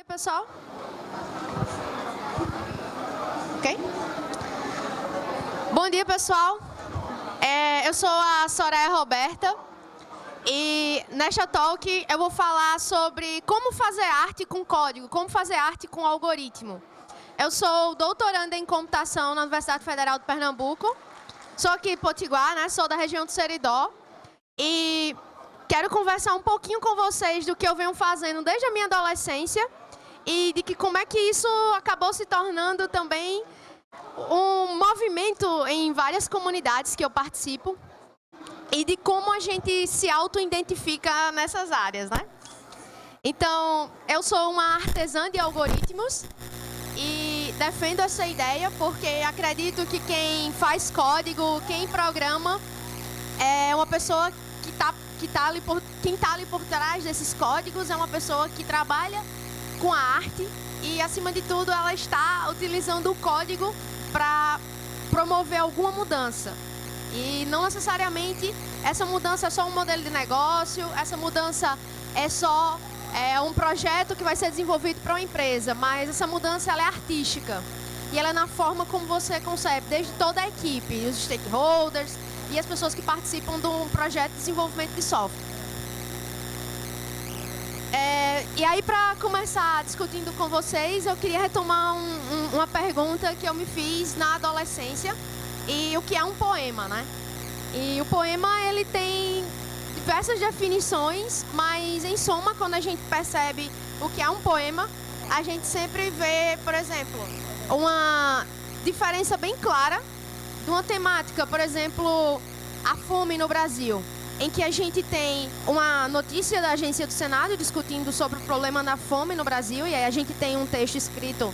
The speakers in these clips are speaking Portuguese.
Pessoal? Ok? Bom dia, pessoal. Eu sou a Soraya Roberta e nesta talk eu vou falar sobre como fazer arte com código, como fazer arte com algoritmo. Eu sou doutoranda em computação na Universidade Federal de Pernambuco. Sou aqui em Potiguar, né? Sou da região do Seridó e quero conversar um pouquinho com vocês do que eu venho fazendo desde a minha adolescência e de que como é que isso acabou se tornando também um movimento em várias comunidades que eu participo e de como a gente se auto-identifica nessas áreas, né? Então, eu sou uma artesã de algoritmos e defendo essa ideia porque acredito que quem faz código, quem programa, é uma pessoa quem está ali por trás desses códigos, é uma pessoa que trabalha com a arte e, acima de tudo, ela está utilizando o código para promover alguma mudança. E não necessariamente essa mudança é só um modelo de negócio, essa mudança é só um projeto que vai ser desenvolvido para uma empresa, mas essa mudança ela é artística. E ela é na forma como você concebe, desde toda a equipe, os stakeholders e as pessoas que participam de um projeto de desenvolvimento de software. E aí, para começar discutindo com vocês, eu queria retomar uma pergunta que eu me fiz na adolescência, e o que é um poema, né? E o poema, ele tem diversas definições, mas em soma, quando a gente percebe o que é um poema, a gente sempre vê, por exemplo, uma diferença bem clara de uma temática, por exemplo, a fome no Brasil, em que a gente tem uma notícia da Agência do Senado discutindo sobre o problema da fome no Brasil, e aí a gente tem um texto escrito,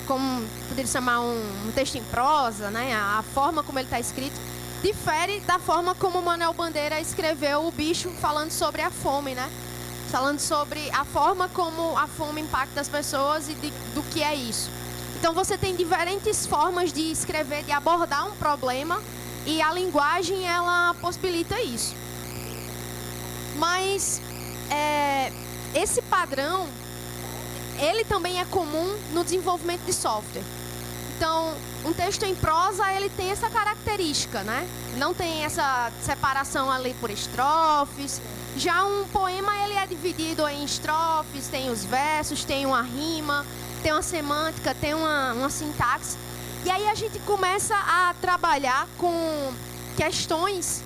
como poderia chamar um texto em prosa, né? A forma como ele está escrito difere da forma como Manuel Bandeira escreveu O Bicho, falando sobre a fome, né? Falando sobre a forma como a fome impacta as pessoas e do que é isso. Então você tem diferentes formas de escrever, de abordar um problema, e a linguagem ela possibilita isso. Mas esse padrão, ele também é comum no desenvolvimento de software. Então, um texto em prosa, ele tem essa característica, né? Não tem essa separação ali por estrofes. Já um poema, ele é dividido em estrofes, tem os versos, tem uma rima, tem uma semântica, tem uma sintaxe. E aí a gente começa a trabalhar com questões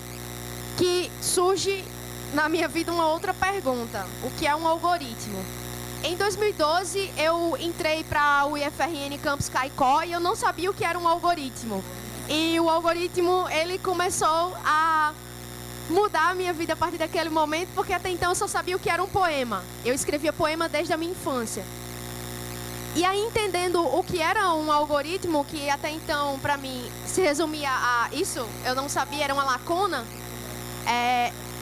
que surge na minha vida uma outra pergunta: o que é um algoritmo? Em 2012, eu entrei para o IFRN Campus Caicó e eu não sabia o que era um algoritmo. E o algoritmo, ele começou a mudar a minha vida a partir daquele momento, porque até então eu só sabia o que era um poema. Eu escrevia poema desde a minha infância. E aí, entendendo o que era um algoritmo, que até então, para mim, se resumia a isso, eu não sabia, era uma lacuna,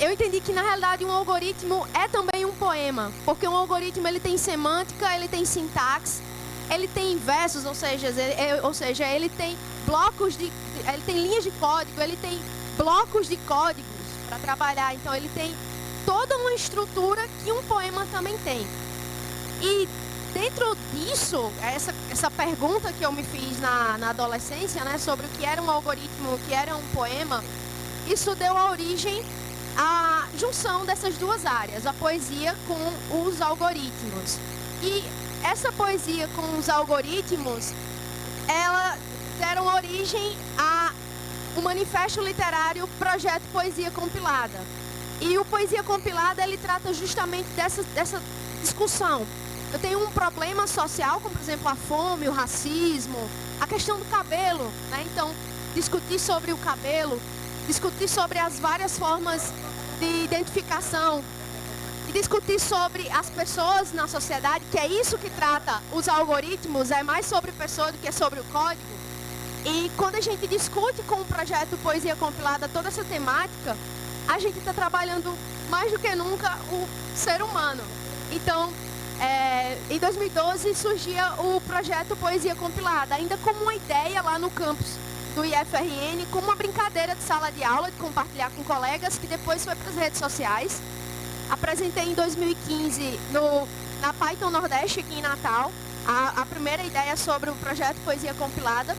eu entendi que, na realidade, um algoritmo é também um poema, porque um algoritmo ele tem semântica, ele tem sintaxe, ele tem versos, ou seja, ele tem blocos ele tem linhas de código, ele tem blocos de códigos para trabalhar. Então, ele tem toda uma estrutura que um poema também tem. E dentro disso, essa pergunta que eu me fiz na adolescência, né, sobre o que era um algoritmo, o que era um poema, isso deu origem à junção dessas duas áreas, a poesia com os algoritmos. E essa poesia com os algoritmos, ela deram origem ao manifesto literário Projeto Poesia Compilada. E o Poesia Compilada, ele trata justamente dessa discussão. Eu tenho um problema social, como, por exemplo, a fome, o racismo, a questão do cabelo, né? Então, discutir sobre o cabelo, discutir sobre as várias formas de identificação e discutir sobre as pessoas na sociedade, que é isso que trata os algoritmos, é mais sobre pessoa do que sobre o código. E quando a gente discute com o projeto Poesia Compilada toda essa temática, a gente está trabalhando mais do que nunca o ser humano. Então, em 2012 surgia o projeto Poesia Compilada, ainda como uma ideia lá no campus do IFRN, como uma brincadeira de sala de aula, de compartilhar com colegas, que depois foi para as redes sociais. Apresentei em 2015 no na Python Nordeste, aqui em Natal, a primeira ideia sobre o projeto Poesia Compilada.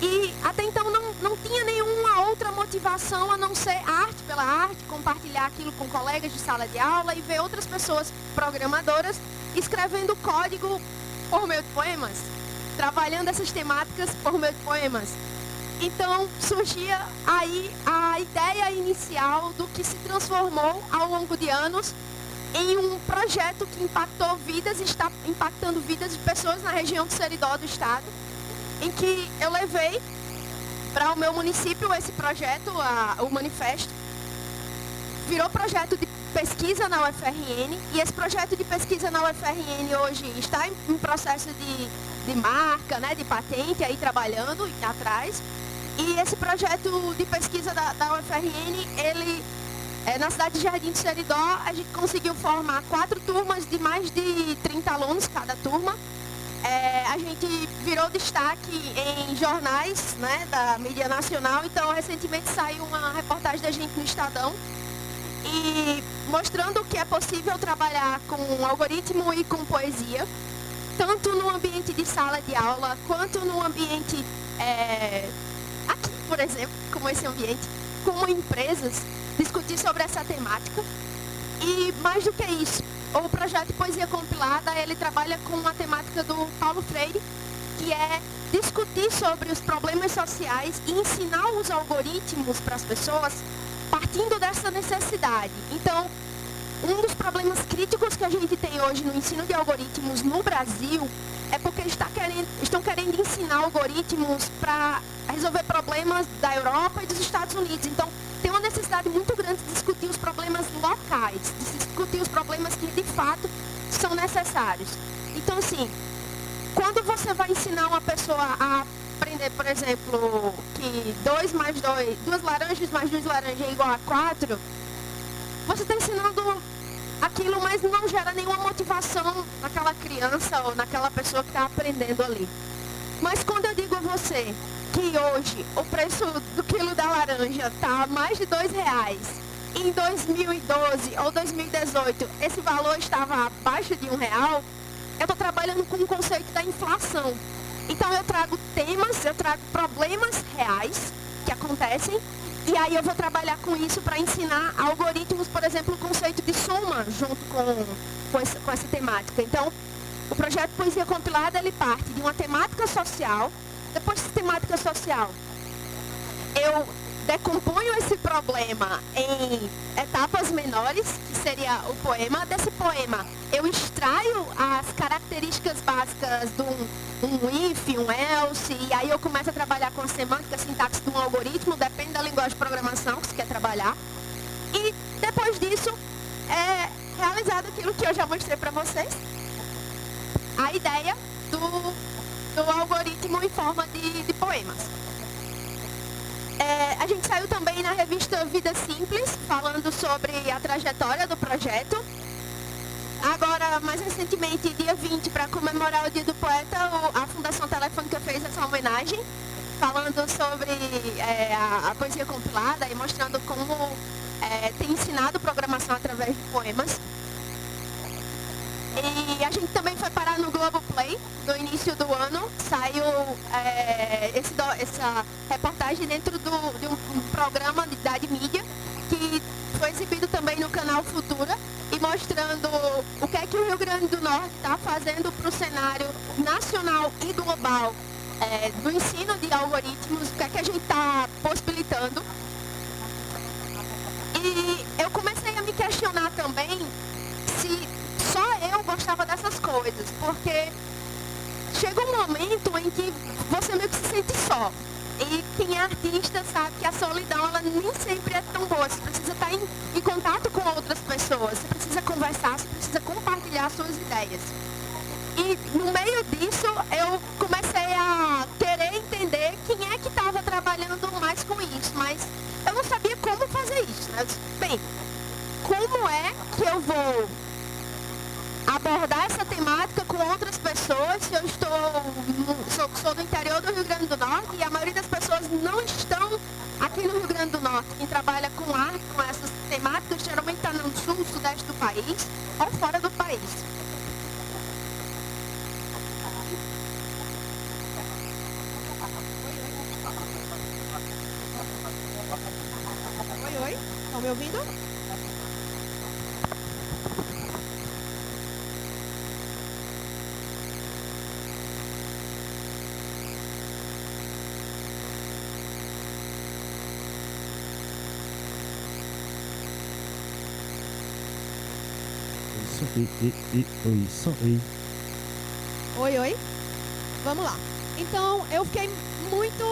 E até então não tinha nenhuma outra motivação a não ser arte pela arte, compartilhar aquilo com colegas de sala de aula e ver outras pessoas programadoras escrevendo código por meio de poemas, trabalhando essas temáticas por meio de poemas. Então surgia aí a ideia inicial do que se transformou ao longo de anos em um projeto que impactou vidas e está impactando vidas de pessoas na região do Seridó do estado, em que eu levei para o meu município esse projeto, o manifesto. Virou projeto de pesquisa na UFRN, e esse projeto de pesquisa na UFRN hoje está em processo de marca, né, de patente, aí trabalhando atrás. E esse projeto de pesquisa da UFRN, ele, na cidade de Jardim do Seridó, a gente conseguiu formar 4 turmas de mais de 30 alunos cada turma. A gente virou destaque em jornais, né, da mídia nacional. Então, recentemente saiu uma reportagem da gente no Estadão, e mostrando que é possível trabalhar com algoritmo e com poesia, tanto no ambiente de sala de aula, quanto no ambiente, aqui, por exemplo, como esse ambiente, como empresas, discutir sobre essa temática. E mais do que isso, o projeto Poesia Compilada, ele trabalha com uma temática do Paulo Freire, que é discutir sobre os problemas sociais e ensinar os algoritmos para as pessoas partindo dessa necessidade. Então, um dos problemas críticos que a gente tem hoje no ensino de algoritmos no Brasil é porque estão querendo ensinar algoritmos para resolver problemas da Europa e dos Estados Unidos. Então, tem uma necessidade muito grande de discutir os problemas locais, de discutir os problemas que de fato são necessários. Então, assim, quando você vai ensinar uma pessoa a aprender, por exemplo, que 2 laranjas mais 2 laranjas é igual a 4, você está ensinando aquilo, mas não gera nenhuma motivação naquela criança ou naquela pessoa que está aprendendo ali. Mas quando eu digo a você que hoje o preço do quilo da laranja está a mais de R$2, em 2012 ou 2018 esse valor estava abaixo de R$1, eu estou trabalhando com o conceito da inflação. Então eu trago temas, eu trago problemas reais que acontecem, e aí eu vou trabalhar com isso para ensinar algoritmos, por exemplo, o conceito de soma junto com essa temática. Então, o projeto Poesia Compilada, ele parte de uma temática social. Depois dessa temática social, eu decomponho esse problema em etapas menores, que seria o poema. Desse poema, eu extraio as características básicas de um if, um else, e aí eu começo a trabalhar com a semântica, a sintaxe de um algoritmo, depende da linguagem de programação que você quer trabalhar. E depois disso, é realizado aquilo que eu já mostrei para vocês, a ideia do algoritmo em forma de poemas. A gente saiu também na revista Vida Simples, falando sobre a trajetória do projeto. Agora, mais recentemente, dia 20, para comemorar o Dia do Poeta, a Fundação Telefônica fez essa homenagem, falando sobre a poesia compilada e mostrando como tem ensinado programação através de poemas. E a gente também foi parar no Globoplay, no início do ano. Saiu essa reportagem dentro de um programa de mídia, que foi exibido também no canal Futura, e mostrando o que é que o Rio Grande do Norte está fazendo para o cenário nacional e global do ensino de algoritmos, o que é que a gente está possibilitando. E eu comecei a me questionar também se só eu gostava dessas coisas, porque chega um momento em que você meio que se sente só. E quem é artista sabe que a solidão, ela nem sempre é tão boa. Você precisa estar em contato com outras pessoas, você precisa conversar, você precisa compartilhar suas ideias. E no meio disso, eu comecei a querer entender quem é que estava trabalhando mais com isso, mas eu não sabia como fazer isso, né? Eu disse, bem, como é que eu vou abordar essa temática com outras pessoas se eu sou do interior do Rio Grande do Norte e a maioria das pessoas não estão aqui no Rio Grande do Norte? Quem trabalha com arte, com essas temáticas, geralmente está no sul, sudeste do país ou fora do país. me ouvindo? Oi, oi. Vamos lá. Então, eu fiquei muito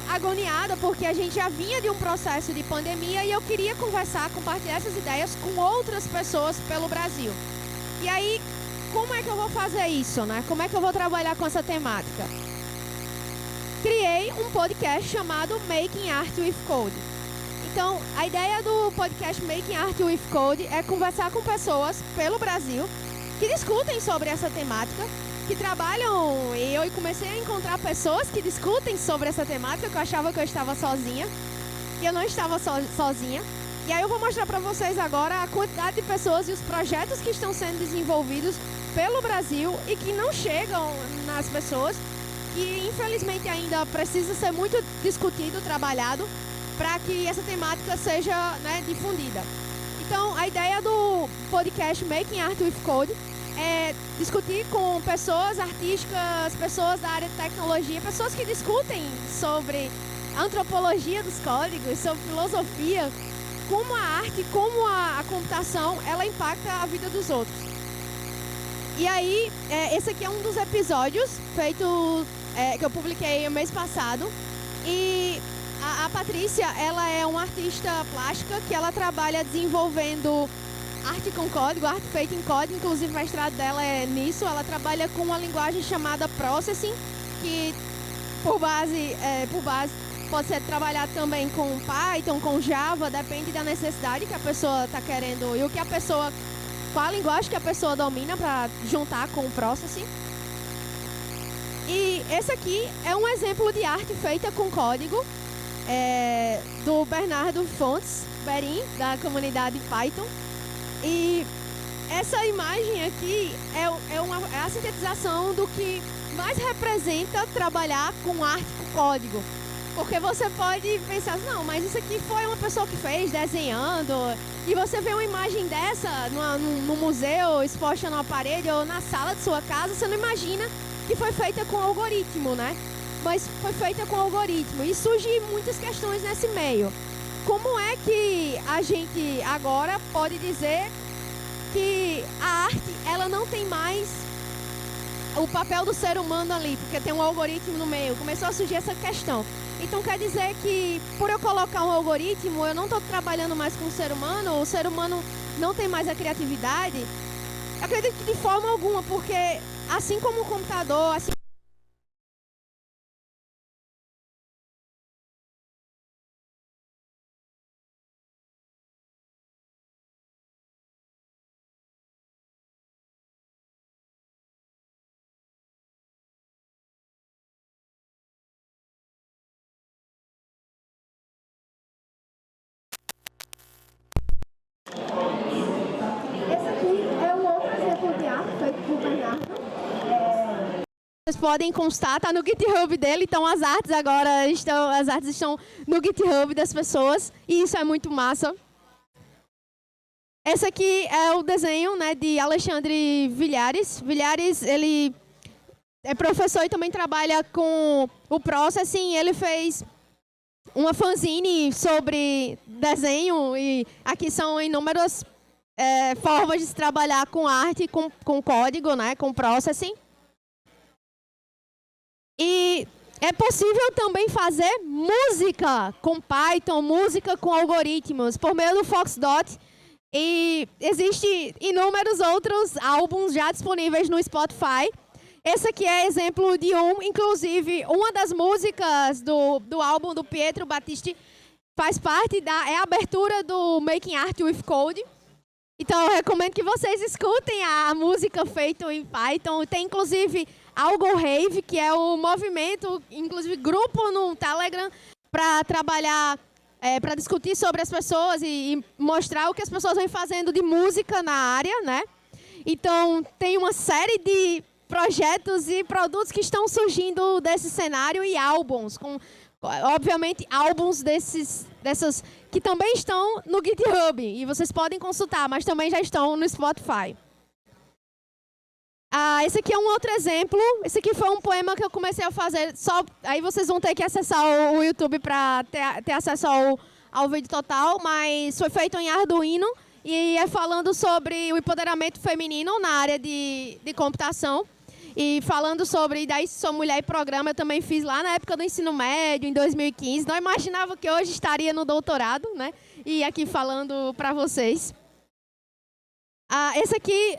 agoniada porque a gente já vinha de um processo de pandemia e eu queria conversar, compartilhar essas ideias com outras pessoas pelo Brasil. E aí, como é que eu vou fazer isso, né? Como é que eu vou trabalhar com essa temática? Criei um podcast chamado Making Art with Code. Então, a ideia do podcast Making Art with Code é conversar com pessoas pelo Brasil que discutem sobre essa temática, que trabalham, e eu comecei a encontrar pessoas que discutem sobre essa temática, que eu achava que eu estava sozinha, e eu não estava sozinha. E aí eu vou mostrar para vocês agora a quantidade de pessoas e os projetos que estão sendo desenvolvidos pelo Brasil e que não chegam nas pessoas, que infelizmente ainda precisa ser muito discutido, trabalhado, para que essa temática seja, né, difundida. Então, a ideia do podcast Making Art with Code é discutir com pessoas artísticas, pessoas da área de tecnologia, pessoas que discutem sobre a antropologia dos códigos, sobre filosofia, como a arte, como a computação, ela impacta a vida dos outros. E aí, esse aqui é um dos episódios feito, que eu publiquei mês passado. E a Patrícia, ela é uma artista plástica que ela trabalha desenvolvendo arte com código, arte feita em código, inclusive o mestrado dela é nisso. Ela trabalha com uma linguagem chamada Processing, que por base pode ser trabalhado também com Python, com Java, depende da necessidade que a pessoa está querendo e qual a linguagem que a pessoa domina para juntar com o Processing. E esse aqui é um exemplo de arte feita com código, do Bernardo Fontes Berim, da comunidade Python. E essa imagem aqui é a sintetização do que mais representa trabalhar com arte com código. Porque você pode pensar, não, mas isso aqui foi uma pessoa que fez, desenhando, e você vê uma imagem dessa no museu, exposta numa parede ou na sala de sua casa, você não imagina que foi feita com algoritmo, né? Mas foi feita com algoritmo. E surgem muitas questões nesse meio. Como é que a gente agora pode dizer que a arte, ela não tem mais o papel do ser humano ali, porque tem um algoritmo no meio? Começou a surgir essa questão. Então quer dizer que por eu colocar um algoritmo, eu não estou trabalhando mais com o ser humano não tem mais a criatividade? Eu acredito que de forma alguma, porque assim como o computador, assim vocês podem constar, tá no GitHub dele, então as artes estão no GitHub das pessoas, e isso é muito massa. Esse aqui é o desenho, né, de Alexandre Vilhares. Vilhares, ele é professor e também trabalha com o Processing. Ele fez uma fanzine sobre desenho, e aqui são inúmeras formas de se trabalhar com arte, com código, né, com Processing. E é possível também fazer música com Python, música com algoritmos, por meio do Foxdot. E existem inúmeros outros álbuns já disponíveis no Spotify. Esse aqui é exemplo de inclusive, uma das músicas do álbum do Pietro Battisti faz parte é a abertura do Making Art with Code. Então, eu recomendo que vocês escutem a música feita em Python. Tem, inclusive, Algo Rave, que é o movimento, inclusive, grupo no Telegram, para trabalhar, para discutir sobre as pessoas e mostrar o que as pessoas vêm fazendo de música na área, né? Então, tem uma série de projetos e produtos que estão surgindo desse cenário e álbuns, com obviamente, álbuns dessas que também estão no GitHub. E vocês podem consultar, mas também já estão no Spotify. Esse aqui é um outro exemplo. Esse aqui foi um poema que eu comecei a fazer. Aí vocês vão ter que acessar o YouTube para ter acesso ao vídeo total. Mas foi feito em Arduino e é falando sobre o empoderamento feminino na área de computação. E falando sobre, daí sou mulher e programa, eu também fiz lá na época do ensino médio, em 2015. Não imaginava que hoje estaria no doutorado, né? E aqui falando para vocês. Esse aqui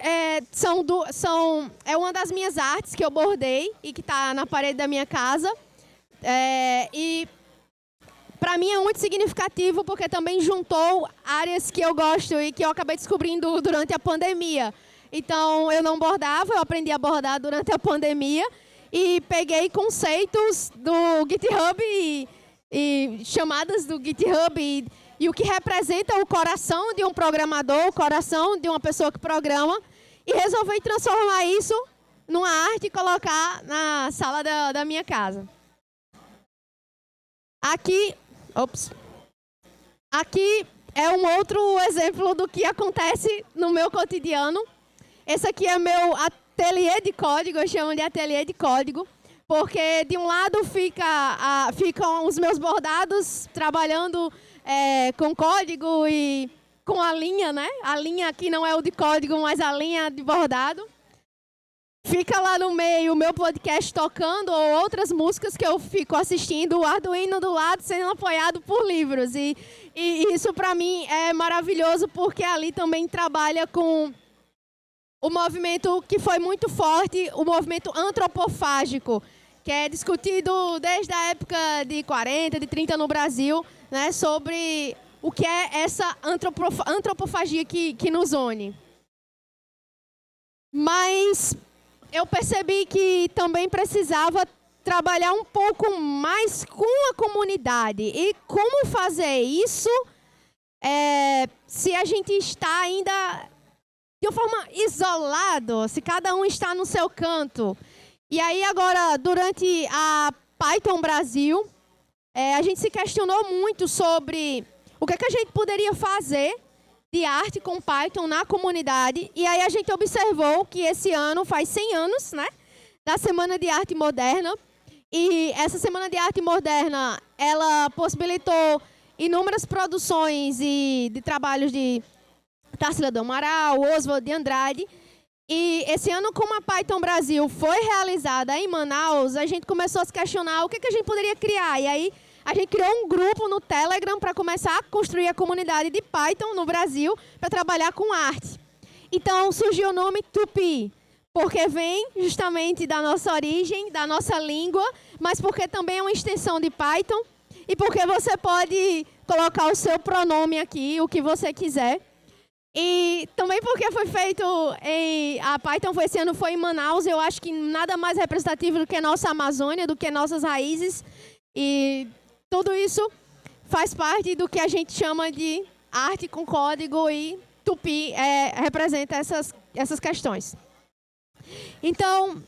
é uma das minhas artes que eu bordei e que está na parede da minha casa. E para mim é muito significativo porque também juntou áreas que eu gosto e que eu acabei descobrindo durante a pandemia. Então, eu não bordava, eu aprendi a bordar durante a pandemia e peguei conceitos do GitHub e chamadas do GitHub e o que representa o coração de um programador, o coração de uma pessoa que programa, e resolvi transformar isso numa arte e colocar na sala da minha casa. Aqui é um outro exemplo do que acontece no meu cotidiano. Esse aqui é meu ateliê de código, eu chamo de ateliê de código, porque de um lado ficam os meus bordados trabalhando com código e com a linha, né? A linha aqui não é o de código, mas a linha de bordado. Fica lá no meio o meu podcast tocando ou outras músicas que eu fico assistindo, o Arduino do lado sendo apoiado por livros. E isso para mim é maravilhoso porque ali também trabalha com o movimento que foi muito forte, o movimento antropofágico, que é discutido desde a época de 40, de 30 no Brasil, né, sobre o que é essa antropofagia que nos une. Mas eu percebi que também precisava trabalhar um pouco mais com a comunidade. E como fazer isso se a gente está ainda de uma forma isolado, se cada um está no seu canto. E aí agora, durante a Python Brasil, a gente se questionou muito sobre o que a gente poderia fazer de arte com Python na comunidade. E aí a gente observou que esse ano faz 100 anos, né, da Semana de Arte Moderna. E essa Semana de Arte Moderna, ela possibilitou inúmeras produções e de trabalhos de Tarsila do Amaral, Oswald de Andrade. E esse ano, como a Python Brasil foi realizada em Manaus, a gente começou a se questionar o que a gente poderia criar. E aí a gente criou um grupo no Telegram para começar a construir a comunidade de Python no Brasil para trabalhar com arte. Então surgiu o nome Tupi, porque vem justamente da nossa origem, da nossa língua, mas porque também é uma extensão de Python e porque você pode colocar o seu pronome aqui, o que você quiser. E também porque foi feito a Python esse ano foi em Manaus, eu acho que nada mais representativo do que a nossa Amazônia, do que nossas raízes. E tudo isso faz parte do que a gente chama de arte com código e Tupi representa essas questões. Então,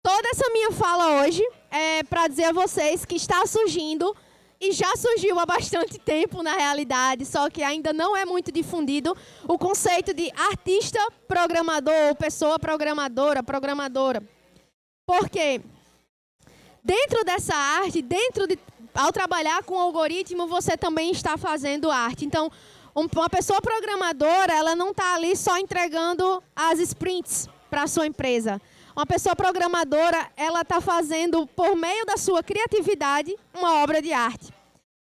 toda essa minha fala hoje é para dizer a vocês que está surgindo e já surgiu há bastante tempo, na realidade, só que ainda não é muito difundido, o conceito de artista programador, pessoa programadora. Porque dentro dessa arte, ao trabalhar com algoritmo, você também está fazendo arte. Então, uma pessoa programadora, ela não está ali só entregando as sprints para a sua empresa. Uma pessoa programadora, ela está fazendo, por meio da sua criatividade, uma obra de arte.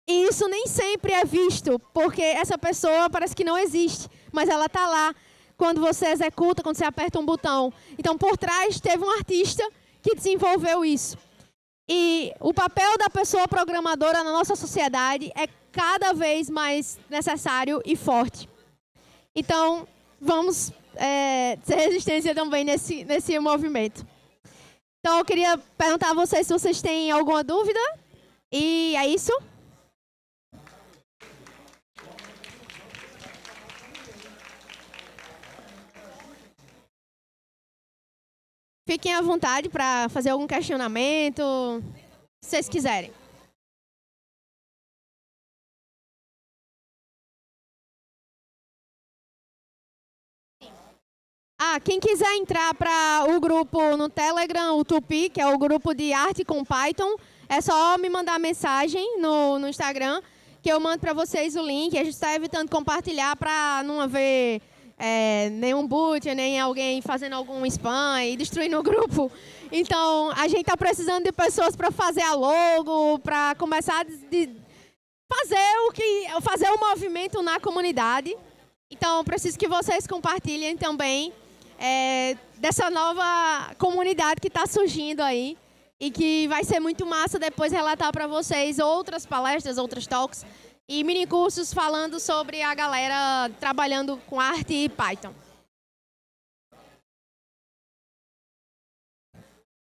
E isso nem sempre é visto, porque essa pessoa parece que não existe, mas ela está lá quando você executa, quando você aperta um botão. Então, por trás, teve um artista que desenvolveu isso. E o papel da pessoa programadora na nossa sociedade é cada vez mais necessário e forte. Então, vamos ter resistência também nesse movimento. Então, eu queria perguntar a vocês se vocês têm alguma dúvida. E é isso. Fiquem à vontade para fazer algum questionamento, se vocês quiserem. Tá, quem quiser entrar para o grupo no Telegram, o Tupi, que é o grupo de arte com Python, é só me mandar mensagem no Instagram, que eu mando para vocês o link. A gente está evitando compartilhar para não haver nenhum boot, nem alguém fazendo algum spam e destruindo o grupo. Então, a gente está precisando de pessoas para fazer a logo, para começar a fazer o movimento na comunidade. Então, preciso que vocês compartilhem também dessa nova comunidade que está surgindo aí e que vai ser muito massa depois relatar para vocês outras palestras, outras talks e mini cursos falando sobre a galera trabalhando com arte e Python.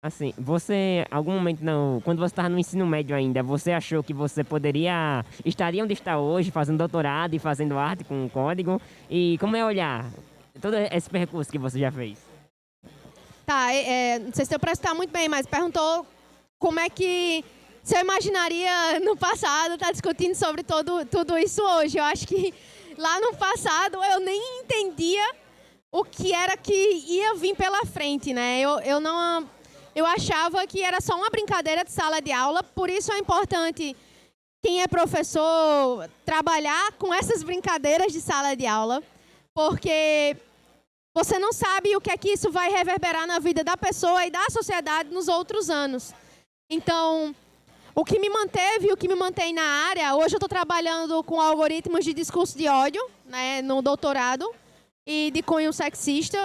Assim, você, algum momento, quando você estava no ensino médio ainda, você achou que você estaria onde está hoje, fazendo doutorado e fazendo arte com código? E como é olhar todo esse percurso que você já fez? Tá, não sei se eu prestar muito bem, mas perguntou como é que se eu imaginaria no passado estar discutindo sobre tudo isso hoje. Eu acho que lá no passado eu nem entendia o que era que ia vir pela frente, né? Eu achava que era só uma brincadeira de sala de aula, por isso é importante quem é professor trabalhar com essas brincadeiras de sala de aula, porque você não sabe o que é que isso vai reverberar na vida da pessoa e da sociedade nos outros anos. Então, o que me manteve, o que me mantém na área, hoje eu estou trabalhando com algoritmos de discurso de ódio, né, no doutorado, e de cunho sexista,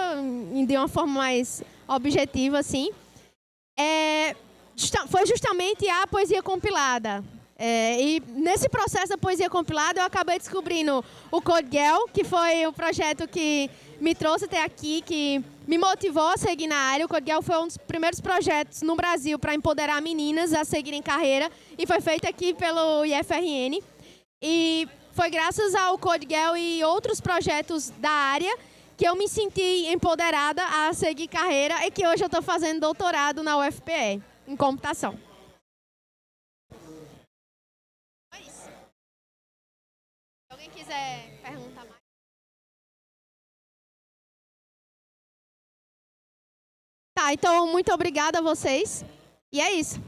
de uma forma mais objetiva, assim. Foi justamente a poesia compilada. E nesse processo da poesia compilada, eu acabei descobrindo o CodeGirl, que foi o projeto que me trouxe até aqui, que me motivou a seguir na área. O CodeGirl foi um dos primeiros projetos no Brasil para empoderar meninas a seguirem carreira, e foi feito aqui pelo IFRN. E foi graças ao CodeGirl e outros projetos da área que eu me senti empoderada a seguir carreira e que hoje eu estou fazendo doutorado na UFPE, em computação. É isso. Se alguém quiser perguntar mais. Tá, então muito obrigada a vocês. E é isso.